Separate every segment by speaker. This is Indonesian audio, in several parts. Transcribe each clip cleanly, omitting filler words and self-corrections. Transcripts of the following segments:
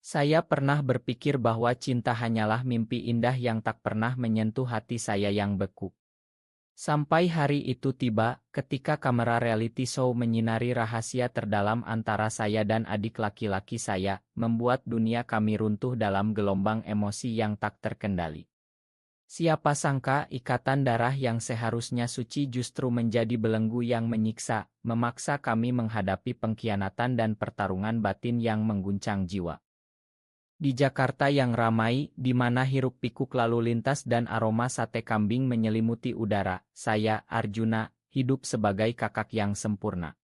Speaker 1: Saya pernah berpikir bahwa cinta hanyalah mimpi indah yang tak pernah menyentuh hati saya yang beku. Sampai hari itu tiba, ketika kamera reality show menyinari rahasia terdalam antara saya dan adik laki-laki saya, membuat dunia kami runtuh dalam gelombang emosi yang tak terkendali. Siapa sangka ikatan darah yang seharusnya suci justru menjadi belenggu yang menyiksa, memaksa kami menghadapi pengkhianatan dan pertarungan batin yang mengguncang jiwa. Di Jakarta yang ramai, di mana hiruk-pikuk lalu lintas dan aroma sate kambing menyelimuti udara, saya, Arjuna, hidup sebagai kakak yang sempurna.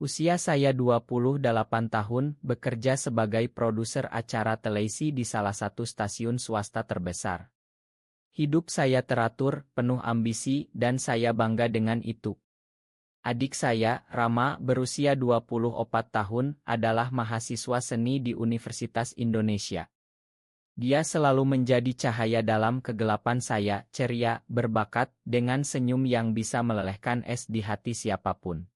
Speaker 1: Usia saya 28 tahun, bekerja sebagai produser acara televisi di salah satu stasiun swasta terbesar. Hidup saya teratur, penuh ambisi, dan saya bangga dengan itu. Adik saya, Rama, berusia 24 tahun, adalah mahasiswa seni di Universitas Indonesia. Dia selalu menjadi cahaya dalam kegelapan saya, ceria, berbakat, dengan senyum yang bisa melelehkan es di hati siapapun.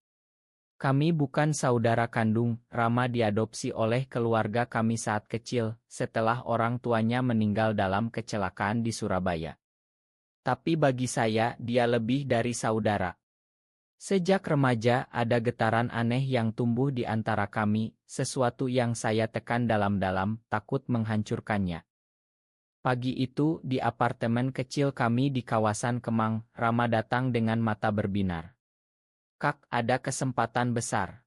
Speaker 1: Kami bukan saudara kandung, Rama diadopsi oleh keluarga kami saat kecil, setelah orang tuanya meninggal dalam kecelakaan di Surabaya. Tapi bagi saya, dia lebih dari saudara. Sejak remaja, ada getaran aneh yang tumbuh di antara kami, sesuatu yang saya tekan dalam-dalam, takut menghancurkannya. Pagi itu, di apartemen kecil kami di kawasan Kemang, Rama datang dengan mata berbinar. Kak, ada kesempatan besar.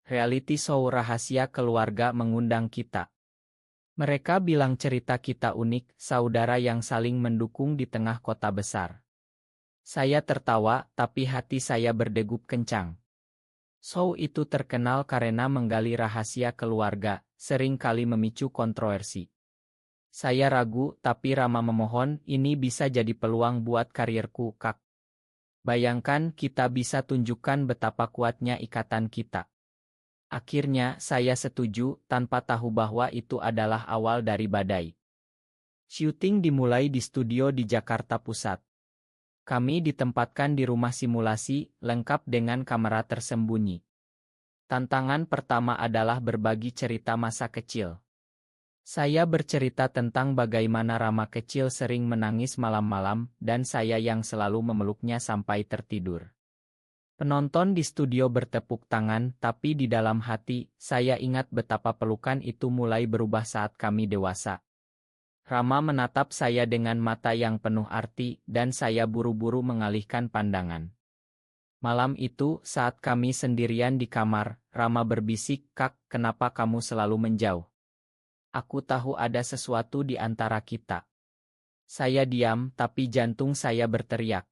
Speaker 1: Reality show rahasia keluarga mengundang kita. Mereka bilang cerita kita unik, saudara yang saling mendukung di tengah kota besar. Saya tertawa, tapi hati saya berdegup kencang. Show itu terkenal karena menggali rahasia keluarga, sering kali memicu kontroversi. Saya ragu, tapi Rama memohon, ini bisa jadi peluang buat karirku, Kak. Bayangkan kita bisa tunjukkan betapa kuatnya ikatan kita. Akhirnya, saya setuju, tanpa tahu bahwa itu adalah awal dari badai. Syuting dimulai di studio di Jakarta Pusat. Kami ditempatkan di rumah simulasi, lengkap dengan kamera tersembunyi. Tantangan pertama adalah berbagi cerita masa kecil. Saya bercerita tentang bagaimana Rama kecil sering menangis malam-malam, dan saya yang selalu memeluknya sampai tertidur. Penonton di studio bertepuk tangan, tapi di dalam hati, saya ingat betapa pelukan itu mulai berubah saat kami dewasa. Rama menatap saya dengan mata yang penuh arti, dan saya buru-buru mengalihkan pandangan. Malam itu, saat kami sendirian di kamar, Rama berbisik, Kak, kenapa kamu selalu menjauh? Aku tahu ada sesuatu di antara kita. Saya diam, tapi jantung saya berteriak.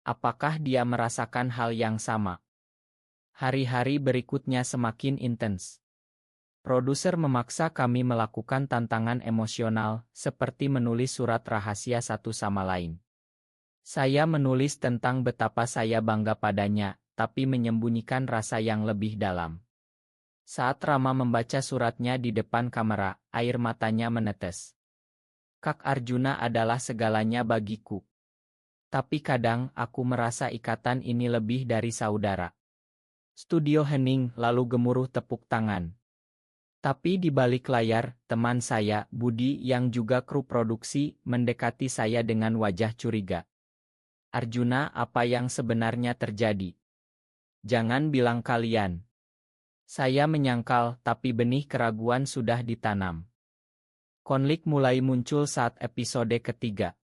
Speaker 1: Apakah dia merasakan hal yang sama? Hari-hari berikutnya semakin intens. Produser memaksa kami melakukan tantangan emosional, seperti menulis surat rahasia satu sama lain. Saya menulis tentang betapa saya bangga padanya, tapi menyembunyikan rasa yang lebih dalam. Saat Rama membaca suratnya di depan kamera, air matanya menetes. Kak Arjuna adalah segalanya bagiku. Tapi kadang aku merasa ikatan ini lebih dari saudara. Studio hening, lalu gemuruh tepuk tangan. Tapi di balik layar, teman saya, Budi yang juga kru produksi, mendekati saya dengan wajah curiga. Arjuna, apa yang sebenarnya terjadi? Jangan bilang kalian. Saya menyangkal, tapi benih keraguan sudah ditanam. Konflik mulai muncul saat episode ketiga.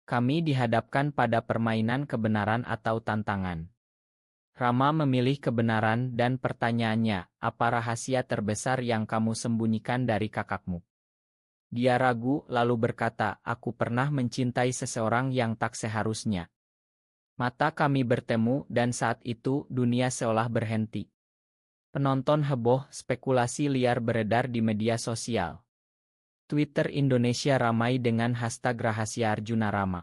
Speaker 1: Kami dihadapkan pada permainan kebenaran atau tantangan. Rama memilih kebenaran dan pertanyaannya, apa rahasia terbesar yang kamu sembunyikan dari kakakmu? Dia ragu lalu berkata, aku pernah mencintai seseorang yang tak seharusnya. Mata kami bertemu dan saat itu dunia seolah berhenti. Penonton heboh, spekulasi liar beredar di media sosial. Twitter Indonesia ramai dengan hashtag rahasia Arjuna Rama.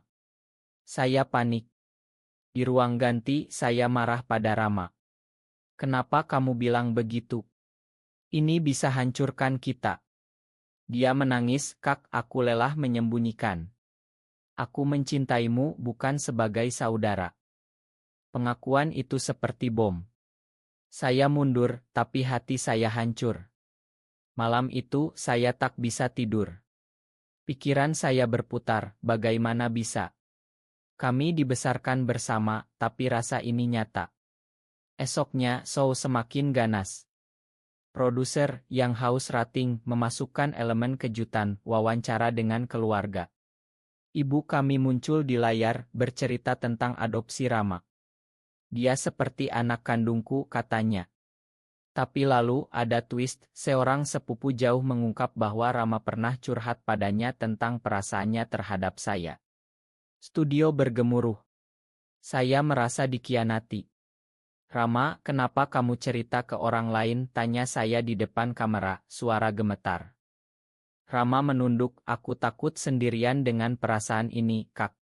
Speaker 1: Saya panik. Di ruang ganti, saya marah pada Rama. Kenapa kamu bilang begitu? Ini bisa hancurkan kita. Dia menangis, Kak, aku lelah menyembunyikan. Aku mencintaimu bukan sebagai saudara. Pengakuan itu seperti bom. Saya mundur, tapi hati saya hancur. Malam itu saya tak bisa tidur. Pikiran saya berputar, bagaimana bisa? Kami dibesarkan bersama, tapi rasa ini nyata. Esoknya, show semakin ganas. Produser, yang haus rating, memasukkan elemen kejutan, wawancara dengan keluarga. Ibu kami muncul di layar, bercerita tentang adopsi Rama. Dia seperti anak kandungku, katanya. Tapi lalu, ada twist, seorang sepupu jauh mengungkap bahwa Rama pernah curhat padanya tentang perasaannya terhadap saya. Studio bergemuruh. Saya merasa dikhianati. Rama, kenapa kamu cerita ke orang lain? Tanya saya di depan kamera, suara gemetar. Rama menunduk, aku takut sendirian dengan perasaan ini, Kak.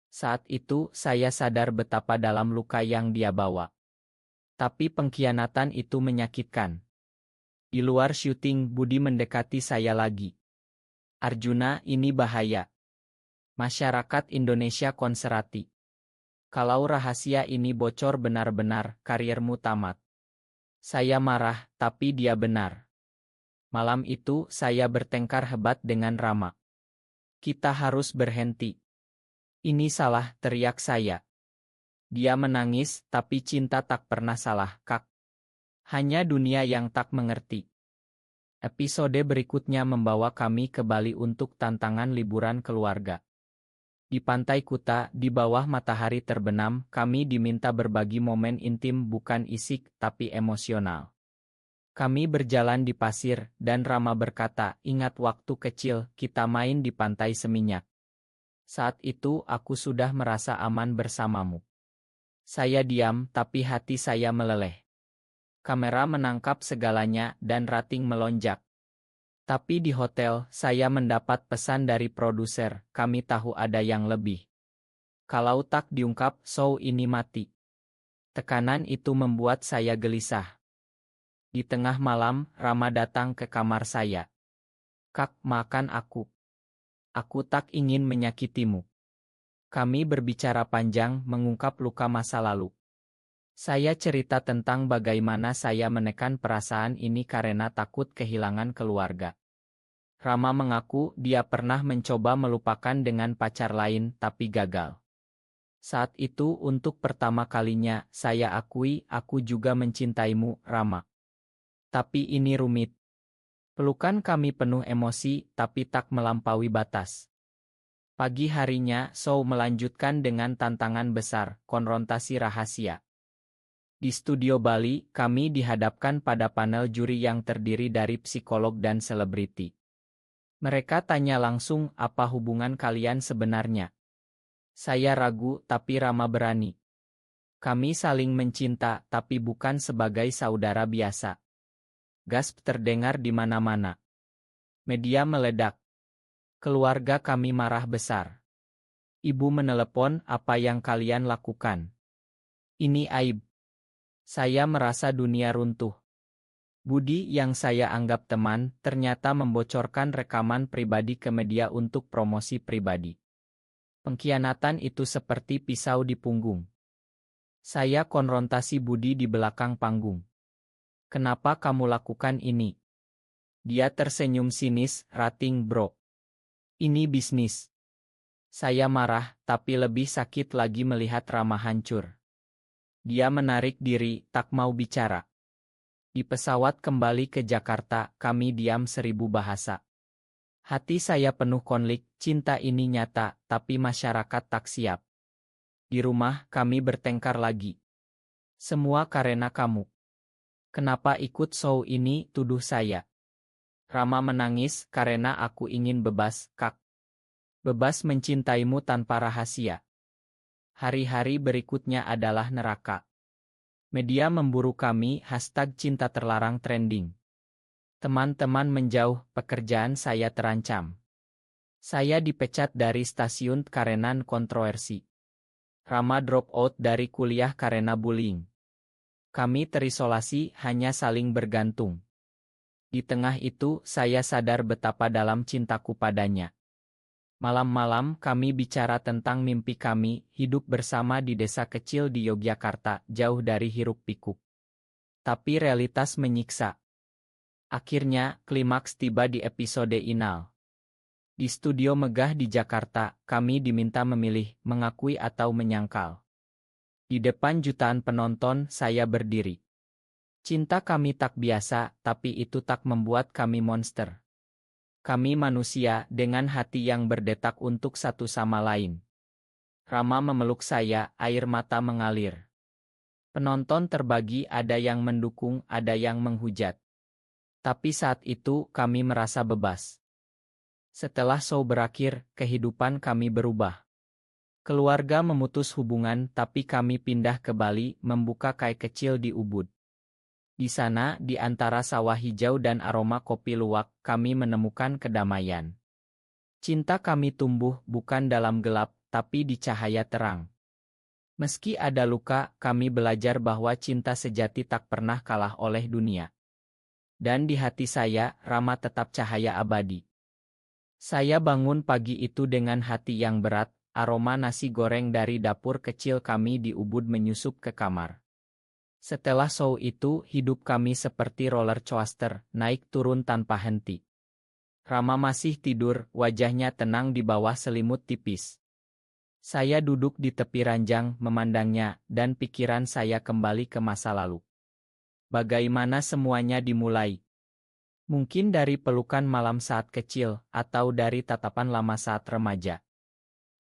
Speaker 1: Saat itu, saya sadar betapa dalam luka yang dia bawa. Tapi pengkhianatan itu menyakitkan. Di luar syuting, Budi mendekati saya lagi. Arjuna, ini bahaya. Masyarakat Indonesia konserati. Kalau rahasia ini bocor benar-benar, karirmu tamat. Saya marah, tapi dia benar. Malam itu, saya bertengkar hebat dengan Rama. Kita harus berhenti. Ini salah, teriak saya. Dia menangis, tapi cinta tak pernah salah, Kak. Hanya dunia yang tak mengerti. Episode berikutnya membawa kami ke Bali untuk tantangan liburan keluarga. Di Pantai Kuta, di bawah matahari terbenam, kami diminta berbagi momen intim bukan isik, tapi emosional. Kami berjalan di pasir, dan Rama berkata, ingat waktu kecil, kita main di pantai Seminyak. Saat itu, aku sudah merasa aman bersamamu. Saya diam, tapi hati saya meleleh. Kamera menangkap segalanya, dan rating melonjak. Tapi di hotel, saya mendapat pesan dari produser, kami tahu ada yang lebih. Kalau tak diungkap, show ini mati. Tekanan itu membuat saya gelisah. Di tengah malam, Rama datang ke kamar saya. Kak, makan aku. Aku tak ingin menyakitimu. Kami berbicara panjang, mengungkap luka masa lalu. Saya cerita tentang bagaimana saya menekan perasaan ini karena takut kehilangan keluarga. Rama mengaku dia pernah mencoba melupakan dengan pacar lain tapi gagal. Saat itu untuk pertama kalinya saya akui aku juga mencintaimu, Rama. Tapi ini rumit. Pelukan kami penuh emosi tapi tak melampaui batas. Pagi harinya show melanjutkan dengan tantangan besar, konfrontasi rahasia. Di studio Bali, kami dihadapkan pada panel juri yang terdiri dari psikolog dan selebriti. Mereka tanya langsung apa hubungan kalian sebenarnya. Saya ragu tapi Rama berani. Kami saling mencinta tapi bukan sebagai saudara biasa. Gasp terdengar di mana-mana. Media meledak. Keluarga kami marah besar. Ibu menelepon, apa yang kalian lakukan? Ini aib. Saya merasa dunia runtuh. Budi yang saya anggap teman, ternyata membocorkan rekaman pribadi ke media untuk promosi pribadi. Pengkhianatan itu seperti pisau di punggung. Saya konfrontasi Budi di belakang panggung. Kenapa kamu lakukan ini? Dia tersenyum sinis, rating bro. Ini bisnis. Saya marah, tapi lebih sakit lagi melihat Rama hancur. Dia menarik diri, tak mau bicara. Di pesawat kembali ke Jakarta, kami diam 1000 bahasa. Hati saya penuh konflik, cinta ini nyata, tapi masyarakat tak siap. Di rumah, kami bertengkar lagi. Semua karena kamu. Kenapa ikut show ini, tuduh saya. Rama menangis, karena aku ingin bebas, Kak. Bebas mencintaimu tanpa rahasia. Hari-hari berikutnya adalah neraka. Media memburu kami, #cinta terlarang trending. Teman-teman menjauh, pekerjaan saya terancam. Saya dipecat dari stasiun karena kontroversi. Rama drop out dari kuliah karena bullying. Kami terisolasi, hanya saling bergantung. Di tengah itu, saya sadar betapa dalam cintaku padanya. Malam-malam kami bicara tentang mimpi kami, hidup bersama di desa kecil di Yogyakarta, jauh dari hiruk-pikuk. Tapi realitas menyiksa. Akhirnya, klimaks tiba di episode Inal. Di studio megah di Jakarta, kami diminta memilih, mengakui atau menyangkal. Di depan jutaan penonton, saya berdiri. Cinta kami tak biasa, tapi itu tak membuat kami monster. Kami manusia, dengan hati yang berdetak untuk satu sama lain. Rama memeluk saya, air mata mengalir. Penonton terbagi, ada yang mendukung, ada yang menghujat. Tapi saat itu, kami merasa bebas. Setelah show berakhir, kehidupan kami berubah. Keluarga memutus hubungan, tapi kami pindah ke Bali, membuka kai kecil di Ubud. Di sana, di antara sawah hijau dan aroma kopi luwak, kami menemukan kedamaian. Cinta kami tumbuh bukan dalam gelap, tapi di cahaya terang. Meski ada luka, kami belajar bahwa cinta sejati tak pernah kalah oleh dunia. Dan di hati saya, Rama tetap cahaya abadi. Saya bangun pagi itu dengan hati yang berat, aroma nasi goreng dari dapur kecil kami di Ubud menyusup ke kamar. Setelah show itu, hidup kami seperti roller coaster, naik turun tanpa henti. Rama masih tidur, wajahnya tenang di bawah selimut tipis. Saya duduk di tepi ranjang, memandangnya, dan pikiran saya kembali ke masa lalu. Bagaimana semuanya dimulai? Mungkin dari pelukan malam saat kecil, atau dari tatapan lama saat remaja.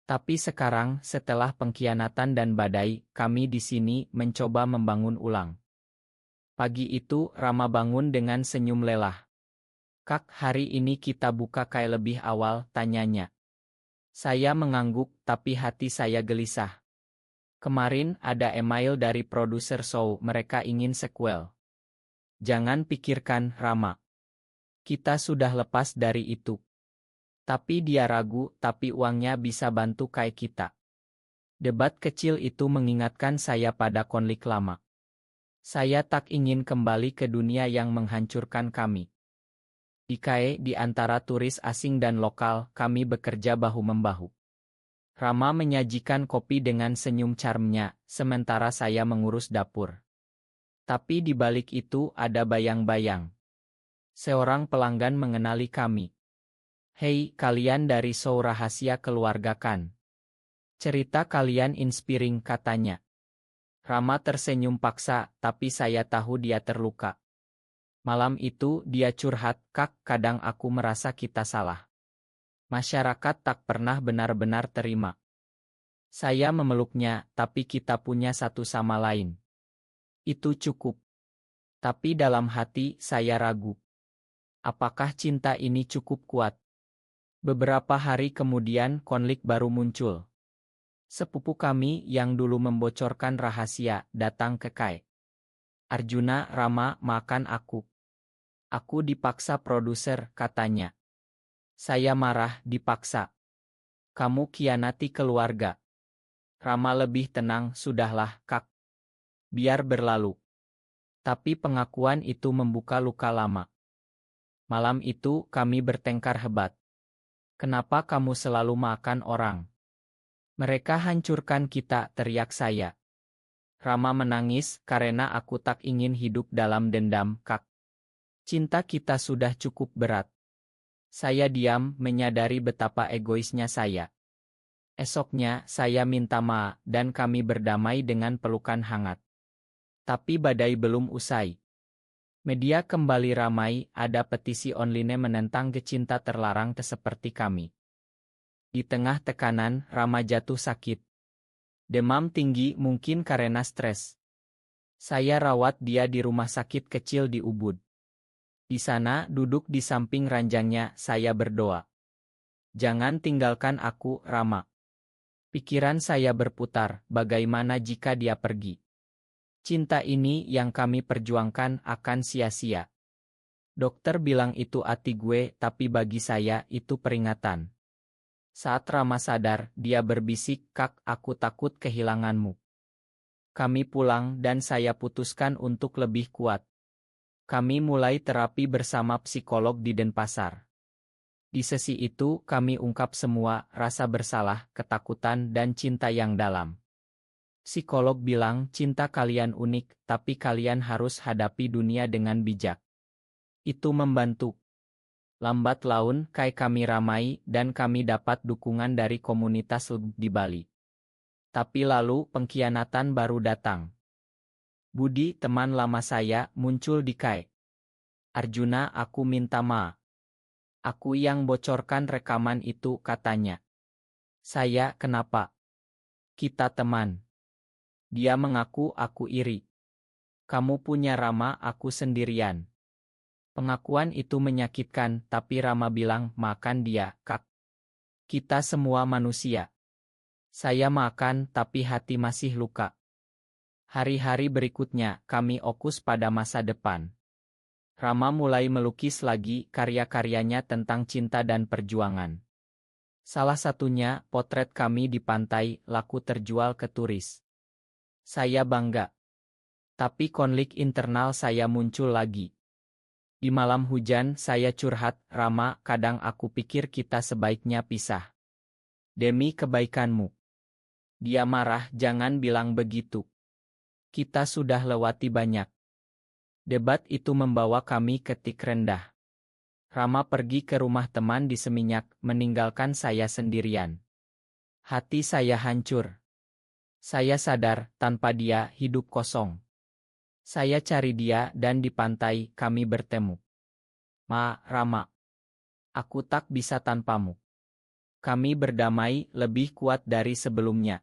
Speaker 1: Tapi sekarang, setelah pengkhianatan dan badai, kami di sini mencoba membangun ulang. Pagi itu, Rama bangun dengan senyum lelah. "Kak, hari ini kita buka kai lebih awal?" tanyanya. Saya mengangguk, tapi hati saya gelisah. Kemarin ada email dari produser show, mereka ingin sequel. Jangan pikirkan, Rama. Kita sudah lepas dari itu. Tapi dia ragu, tapi uangnya bisa bantu kai kita. Debat kecil itu mengingatkan saya pada konflik lama. Saya tak ingin kembali ke dunia yang menghancurkan kami. Di KAE, di antara turis asing dan lokal, kami bekerja bahu-membahu. Rama menyajikan kopi dengan senyum charmnya, sementara saya mengurus dapur. Tapi di balik itu ada bayang-bayang. Seorang pelanggan mengenali kami. "Hei, kalian dari show Rahasia Keluarga kan? Cerita kalian inspiring," katanya. Rama tersenyum paksa, tapi saya tahu dia terluka. Malam itu dia curhat, "Kak, kadang aku merasa kita salah. Masyarakat tak pernah benar-benar terima." Saya memeluknya, "Tapi kita punya satu sama lain. Itu cukup." Tapi dalam hati, saya ragu. Apakah cinta ini cukup kuat? Beberapa hari kemudian, konflik baru muncul. Sepupu kami yang dulu membocorkan rahasia, datang ke KAE. "Arjuna, Rama, makan aku. Aku dipaksa produser," katanya. Saya marah, "Dipaksa? Kamu khianati keluarga." Rama lebih tenang, "Sudahlah, Kak. Biar berlalu." Tapi pengakuan itu membuka luka lama. Malam itu, kami bertengkar hebat. "Kenapa kamu selalu makan orang? Mereka hancurkan kita," teriak saya. Rama menangis, "Karena aku tak ingin hidup dalam dendam, Kak. Cinta kita sudah cukup berat." Saya diam, menyadari betapa egoisnya saya. Esoknya, saya minta maaf, dan kami berdamai dengan pelukan hangat. Tapi badai belum usai. Media kembali ramai, ada petisi online menentang cinta terlarang seperti kami. Di tengah tekanan, Rama jatuh sakit. Demam tinggi, mungkin karena stres. Saya rawat dia di rumah sakit kecil di Ubud. Di sana, duduk di samping ranjangnya, saya berdoa. "Jangan tinggalkan aku, Rama." Pikiran saya berputar, bagaimana jika dia pergi? Cinta ini yang kami perjuangkan akan sia-sia. Dokter bilang itu hati gue, tapi bagi saya itu peringatan. Saat Rama sadar, dia berbisik, "Kak, aku takut kehilanganmu." Kami pulang dan saya putuskan untuk lebih kuat. Kami mulai terapi bersama psikolog di Denpasar. Di sesi itu, kami ungkap semua rasa bersalah, ketakutan, dan cinta yang dalam. Psikolog bilang, cinta kalian unik, tapi kalian harus hadapi dunia dengan bijak. Itu membantu. Lambat laun, kami ramai dan kami dapat dukungan dari komunitas di Bali. Tapi lalu pengkhianatan baru datang. Budi, teman lama saya, muncul di KAI. Arjuna, aku minta maaf. Aku yang bocorkan rekaman itu, katanya. Saya, kenapa? Kita teman. Dia mengaku aku iri. Kamu punya Rama, aku sendirian. Pengakuan itu menyakitkan, tapi Rama bilang, makan dia, Kak. Kita semua manusia. Saya makan, tapi hati masih luka. Hari-hari berikutnya, kami fokus pada masa depan. Rama mulai melukis lagi karya-karyanya tentang cinta dan perjuangan. Salah satunya, potret kami di pantai, laku terjual ke turis. Saya bangga. Tapi konflik internal saya muncul lagi. Di malam hujan, saya curhat, Rama, kadang aku pikir kita sebaiknya pisah. Demi kebaikanmu. Dia marah, jangan bilang begitu. Kita sudah lewati banyak. Debat itu membawa kami ke titik rendah. Rama pergi ke rumah teman di Seminyak, meninggalkan saya sendirian. Hati saya hancur. Saya sadar, tanpa dia, hidup kosong. Saya cari dia dan di pantai, kami bertemu. Rama. Aku tak bisa tanpamu. Kami berdamai, lebih kuat dari sebelumnya.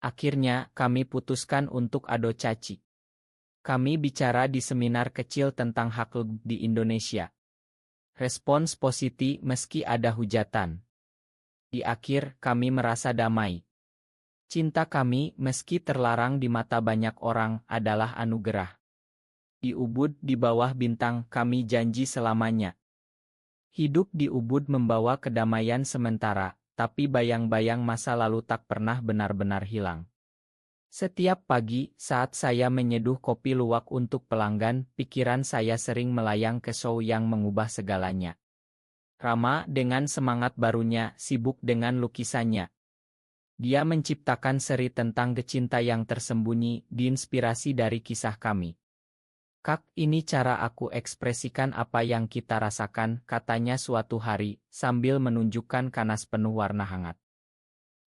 Speaker 1: Akhirnya, kami putuskan untuk ado caci. Kami bicara di seminar kecil tentang hak di Indonesia. Respons positif meski ada hujatan. Di akhir, kami merasa damai. Cinta kami, meski terlarang di mata banyak orang, adalah anugerah. Di Ubud, di bawah bintang, kami janji selamanya. Hidup di Ubud membawa kedamaian sementara, tapi bayang-bayang masa lalu tak pernah benar-benar hilang. Setiap pagi, saat saya menyeduh kopi luwak untuk pelanggan, pikiran saya sering melayang ke show yang mengubah segalanya. Rama, dengan semangat barunya, sibuk dengan lukisannya. Dia menciptakan seri tentang kecinta yang tersembunyi, diinspirasi dari kisah kami. Kak, ini cara aku ekspresikan apa yang kita rasakan, katanya suatu hari, sambil menunjukkan kanas penuh warna hangat.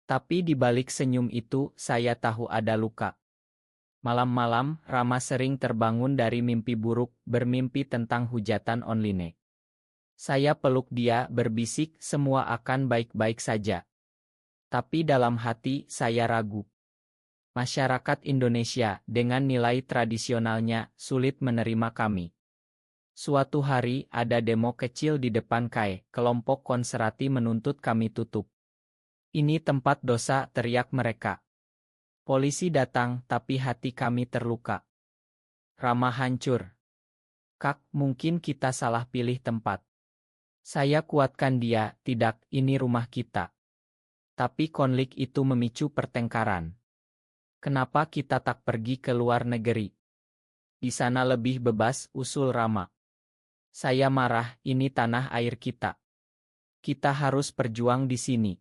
Speaker 1: Tapi di balik senyum itu, saya tahu ada luka. Malam-malam, Rama sering terbangun dari mimpi buruk, bermimpi tentang hujatan online. Saya peluk dia, berbisik, semua akan baik-baik saja. Tapi dalam hati, saya ragu. Masyarakat Indonesia, dengan nilai tradisionalnya, sulit menerima kami. Suatu hari, ada demo kecil di depan KAI, kelompok konservatif menuntut kami tutup. Ini tempat dosa, teriak mereka. Polisi datang, tapi hati kami terluka. Rama hancur. Kak, mungkin kita salah pilih tempat. Saya kuatkan dia, tidak, ini rumah kita. Tapi konflik itu memicu pertengkaran. Kenapa kita tak pergi ke luar negeri? Di sana lebih bebas, usul Rama. Saya marah, ini tanah air kita. Kita harus berjuang di sini.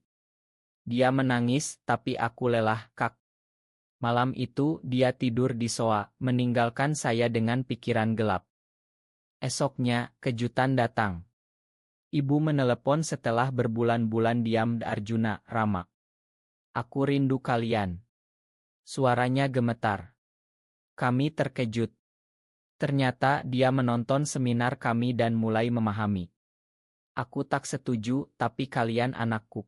Speaker 1: Dia menangis, tapi aku lelah, Kak. Malam itu, dia tidur di sofa, meninggalkan saya dengan pikiran gelap. Esoknya, kejutan datang. Ibu menelepon setelah berbulan-bulan diam. Arjuna, Rama. Aku rindu kalian. Suaranya gemetar. Kami terkejut. Ternyata dia menonton seminar kami dan mulai memahami. Aku tak setuju, tapi kalian anakku.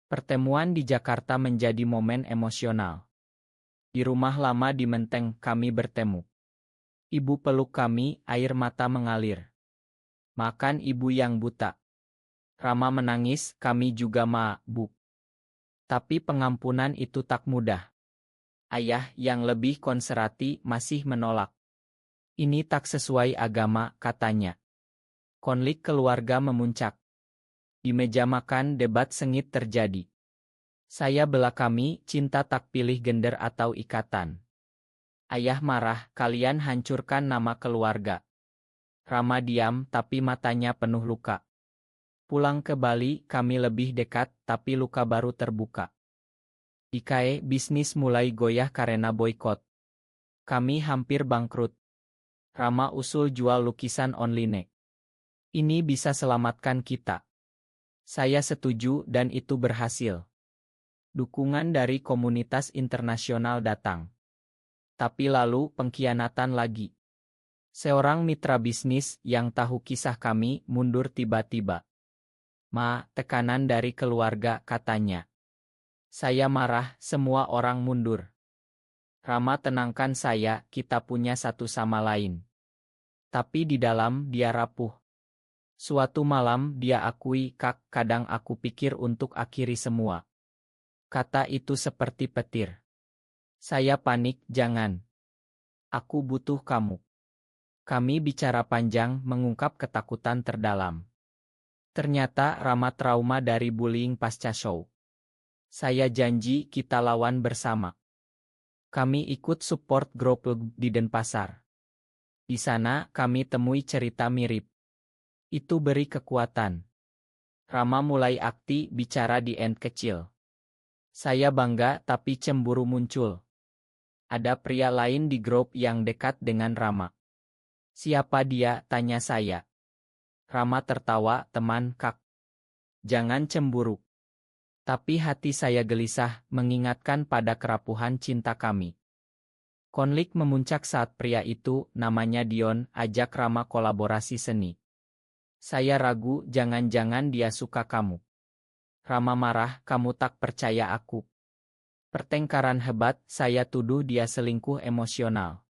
Speaker 1: Pertemuan di Jakarta menjadi momen emosional. Di rumah lama di Menteng, kami bertemu. Ibu peluk kami, air mata mengalir. Makan ibu yang buta. Rama menangis, kami juga Bu. Tapi pengampunan itu tak mudah. Ayah yang lebih konservatif masih menolak. Ini tak sesuai agama, katanya. Konflik keluarga memuncak. Di meja makan debat sengit terjadi. Saya bela kami, cinta tak pilih gender atau ikatan. Ayah marah, kalian hancurkan nama keluarga. Rama diam, tapi matanya penuh luka. Pulang ke Bali, kami lebih dekat, tapi luka baru terbuka. Di KAI, bisnis mulai goyah karena boikot. Kami hampir bangkrut. Rama usul jual lukisan online. Ini bisa selamatkan kita. Saya setuju dan itu berhasil. Dukungan dari komunitas internasional datang. Tapi lalu pengkhianatan lagi. Seorang mitra bisnis yang tahu kisah kami mundur tiba-tiba. Tekanan dari keluarga katanya. Saya marah, semua orang mundur. Rama tenangkan saya, kita punya satu sama lain. Tapi di dalam dia rapuh. Suatu malam dia akui, Kak, kadang aku pikir untuk akhiri semua. Kata itu seperti petir. Saya panik, jangan. Aku butuh kamu. Kami bicara panjang mengungkap ketakutan terdalam. Ternyata Rama trauma dari bullying pasca show. Saya janji kita lawan bersama. Kami ikut support grup di Denpasar. Di sana kami temui cerita mirip. Itu beri kekuatan. Rama mulai aktif bicara di end kecil. Saya bangga tapi cemburu muncul. Ada pria lain di grup yang dekat dengan Rama. Siapa dia? Tanya saya. Rama tertawa, teman Kak. Jangan cemburu. Tapi hati saya gelisah mengingatkan pada kerapuhan cinta kami. Konflik memuncak saat pria itu, namanya Dion, ajak Rama kolaborasi seni. Saya ragu, jangan-jangan dia suka kamu. Rama marah, kamu tak percaya aku. Pertengkaran hebat, saya tuduh dia selingkuh emosional.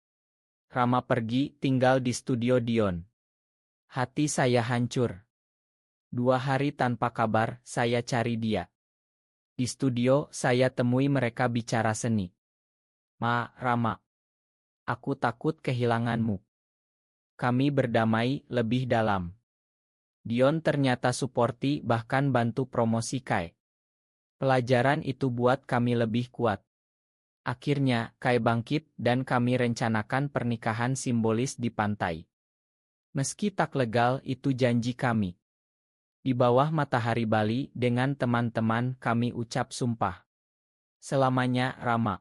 Speaker 1: Rama pergi, tinggal di studio Dion. Hati saya hancur. 2 hari tanpa kabar, saya cari dia. Di studio, saya temui mereka bicara seni. Rama. Aku takut kehilanganmu. Kami berdamai lebih dalam. Dion ternyata suporti bahkan bantu promosi Kai. Pelajaran itu buat kami lebih kuat. Akhirnya, Kai bangkit dan kami rencanakan pernikahan simbolis di pantai. Meski tak legal, itu janji kami. Di bawah matahari Bali dengan teman-teman kami ucap sumpah. Selamanya, Rama.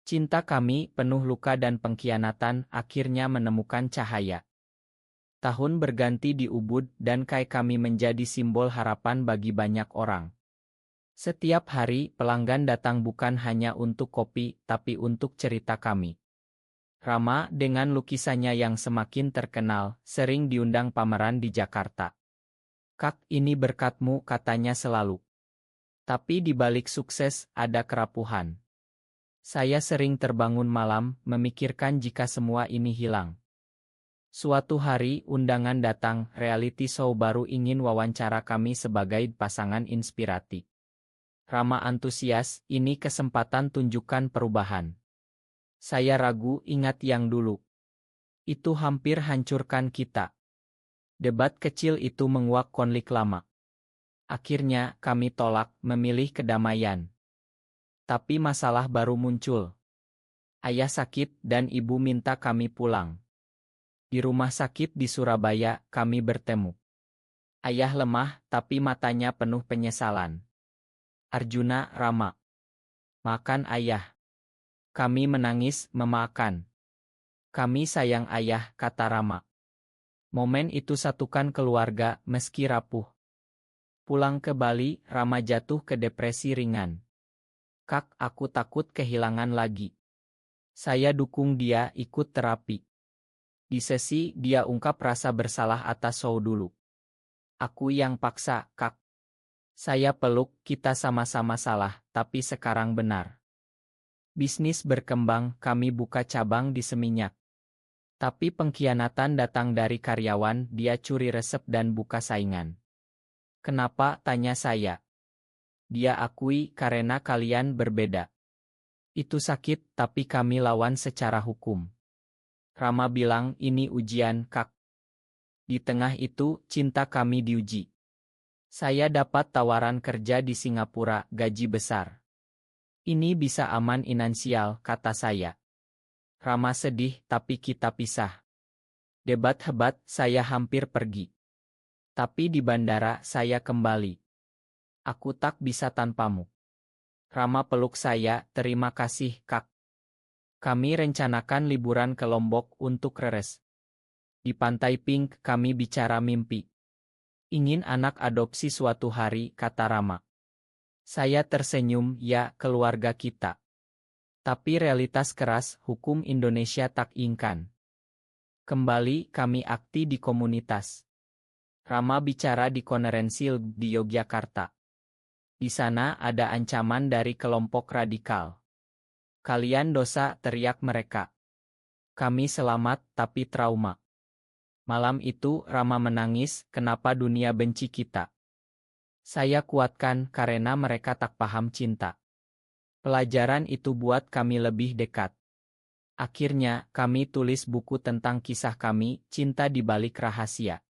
Speaker 1: Cinta kami penuh luka dan pengkhianatan akhirnya menemukan cahaya. Tahun berganti di Ubud dan Kai kami menjadi simbol harapan bagi banyak orang. Setiap hari pelanggan datang bukan hanya untuk kopi tapi untuk cerita kami. Rama dengan lukisannya yang semakin terkenal sering diundang pameran di Jakarta. Kak, ini berkatmu, katanya selalu. Tapi di balik sukses ada kerapuhan. Saya sering terbangun malam memikirkan jika semua ini hilang. Suatu hari undangan datang, reality show baru ingin wawancara kami sebagai pasangan inspiratif. Rama antusias, ini kesempatan tunjukkan perubahan. Saya ragu, ingat yang dulu. Itu hampir hancurkan kita. Debat kecil itu menguak konflik lama. Akhirnya kami tolak, memilih kedamaian. Tapi masalah baru muncul. Ayah sakit dan ibu minta kami pulang. Di rumah sakit di Surabaya, kami bertemu. Ayah lemah, tapi matanya penuh penyesalan. Arjuna, Rama. Makan ayah. Kami menangis, memakan. Kami sayang ayah, kata Rama. Momen itu satukan keluarga, meski rapuh. Pulang ke Bali, Rama jatuh ke depresi ringan. Kak, aku takut kehilangan lagi. Saya dukung dia ikut terapi. Di sesi, dia ungkap rasa bersalah atas show dulu. Aku yang paksa, Kak. Saya peluk, kita sama-sama salah, tapi sekarang benar. Bisnis berkembang, kami buka cabang di Seminyak. Tapi pengkhianatan datang dari karyawan, dia curi resep dan buka saingan. Kenapa, tanya saya. Dia akui, karena kalian berbeda. Itu sakit, tapi kami lawan secara hukum. Rama bilang, ini ujian, Kak. Di tengah itu, cinta kami diuji. Saya dapat tawaran kerja di Singapura, gaji besar. Ini bisa aman finansial, kata saya. Rama sedih, tapi kita pisah. Debat hebat, saya hampir pergi. Tapi di bandara, saya kembali. Aku tak bisa tanpamu. Rama peluk saya, terima kasih, Kak. Kami rencanakan liburan ke Lombok untuk reres. Di Pantai Pink kami bicara mimpi. Ingin anak adopsi suatu hari, kata Rama. Saya tersenyum, ya, keluarga kita. Tapi realitas keras, hukum Indonesia tak ingkan. Kembali kami aktif di komunitas. Rama bicara di konferensi di Yogyakarta. Di sana ada ancaman dari kelompok radikal. Kalian dosa, teriak mereka. Kami selamat tapi trauma. Malam itu Rama menangis, kenapa dunia benci kita. Saya kuatkan karena mereka tak paham cinta. Pelajaran itu buat kami lebih dekat. Akhirnya kami tulis buku tentang kisah kami, cinta di balik rahasia.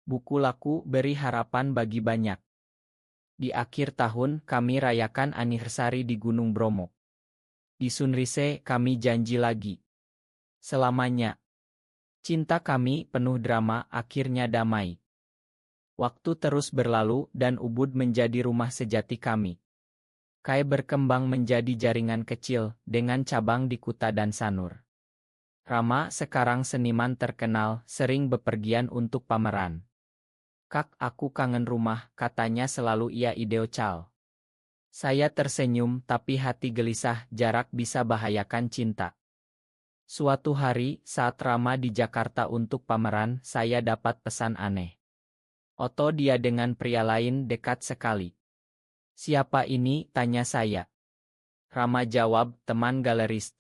Speaker 1: Buku laku beri harapan bagi banyak. Di akhir tahun kami rayakan anniversary di Gunung Bromo. Di Sunrise kami janji lagi. Selamanya. Cinta kami penuh drama, akhirnya damai. Waktu terus berlalu dan Ubud menjadi rumah sejati kami. Kai berkembang menjadi jaringan kecil dengan cabang di Kuta dan Sanur. Rama sekarang seniman terkenal, sering bepergian untuk pameran. Kak, aku kangen rumah, katanya selalu ia ideocal. Saya tersenyum tapi hati gelisah, jarak bisa bahayakan cinta. Suatu hari, saat Rama di Jakarta untuk pameran, saya dapat pesan aneh. Oto dia dengan pria lain dekat sekali. Siapa ini? Tanya saya. Rama jawab, teman galeris.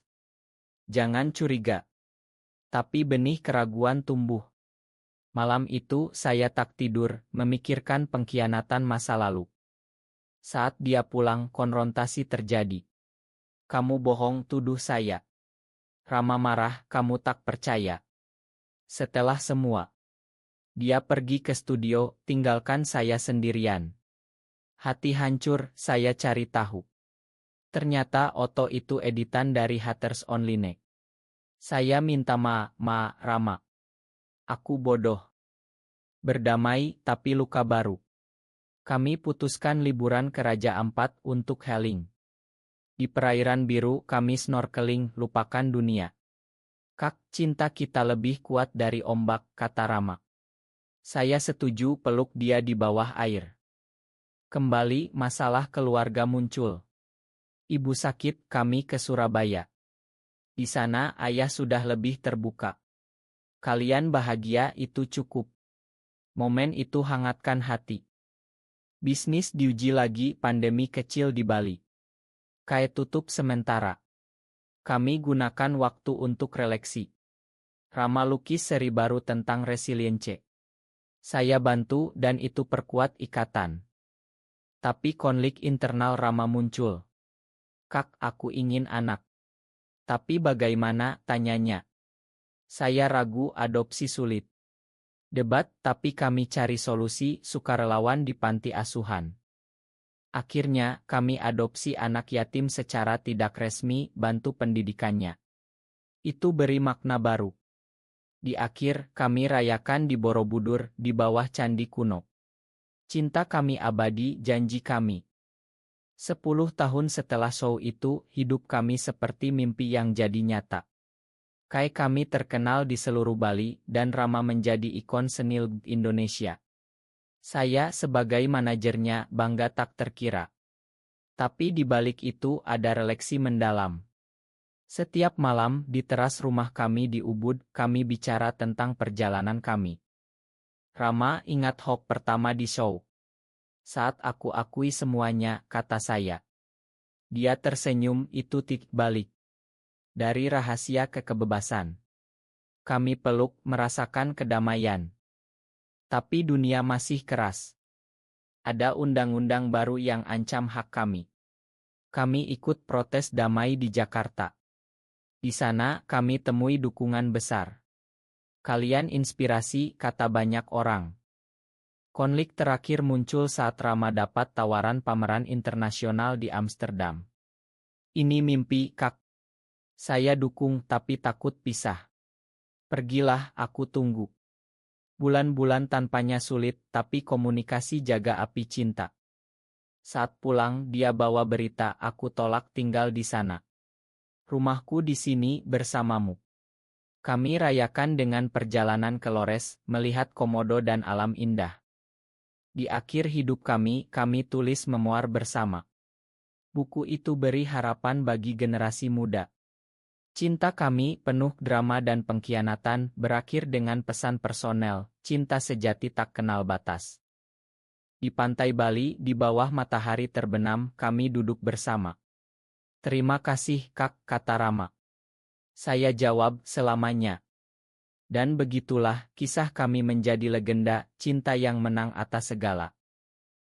Speaker 1: Jangan curiga. Tapi benih keraguan tumbuh. Malam itu saya tak tidur, memikirkan pengkhianatan masa lalu. Saat dia pulang, konfrontasi terjadi. Kamu bohong, tuduh saya. Rama marah, kamu tak percaya. Setelah semua, dia pergi ke studio, tinggalkan saya sendirian. Hati hancur, saya cari tahu. Ternyata Oto itu editan dari Haters Only Neck. Saya minta Rama. Aku bodoh. Berdamai, tapi luka baru. Kami putuskan liburan ke Raja Ampat untuk healing. Di perairan biru kami snorkeling, lupakan dunia. Kak, cinta kita lebih kuat dari ombak, kata Rama. Saya setuju, peluk dia di bawah air. Kembali masalah keluarga muncul. Ibu sakit, kami ke Surabaya. Di sana ayah sudah lebih terbuka. Kalian bahagia, itu cukup. Momen itu hangatkan hati. Bisnis diuji lagi, pandemi kecil di Bali. Kai tutup sementara. Kami gunakan waktu untuk releksi. Rama lukis seri baru tentang resilience. Saya bantu dan itu perkuat ikatan. Tapi konflik internal Rama muncul. Kak, aku ingin anak. Tapi bagaimana, tanyanya. Saya ragu, adopsi sulit. Debat, tapi kami cari solusi, sukarelawan di panti asuhan. Akhirnya, kami adopsi anak yatim secara tidak resmi, bantu pendidikannya. Itu beri makna baru. Di akhir, kami rayakan di Borobudur, di bawah candi kuno. Cinta kami abadi, janji kami. 10 tahun setelah show itu, hidup kami seperti mimpi yang jadi nyata. Kai kami terkenal di seluruh Bali, dan Rama menjadi ikon seni Indonesia. Saya sebagai manajernya bangga tak terkira. Tapi di balik itu ada refleksi mendalam. Setiap malam di teras rumah kami di Ubud, kami bicara tentang perjalanan kami. Rama ingat hok pertama di show. Saat aku akui semuanya, kata saya. Dia tersenyum, itu titik balik. Dari rahasia ke kebebasan. Kami peluk, merasakan kedamaian. Tapi dunia masih keras. Ada undang-undang baru yang ancam hak kami. Kami ikut protes damai di Jakarta. Di sana kami temui dukungan besar. Kalian inspirasi, kata banyak orang. Konflik terakhir muncul saat Rama dapat tawaran pameran internasional di Amsterdam. Ini mimpi, Kak. Saya dukung tapi takut pisah. Pergilah, aku tunggu. Bulan-bulan tanpanya sulit, tapi komunikasi jaga api cinta. Saat pulang, dia bawa berita, aku tolak tinggal di sana. Rumahku di sini bersamamu. Kami rayakan dengan perjalanan ke Lores, melihat komodo dan alam indah. Di akhir hidup kami tulis memoir bersama. Buku itu beri harapan bagi generasi muda. Cinta kami, penuh drama dan pengkhianatan, berakhir dengan pesan personel, cinta sejati tak kenal batas. Di pantai Bali, di bawah matahari terbenam, kami duduk bersama. Terima kasih, Kak, kata Rama. Saya jawab, selamanya. Dan begitulah, kisah kami menjadi legenda, cinta yang menang atas segala.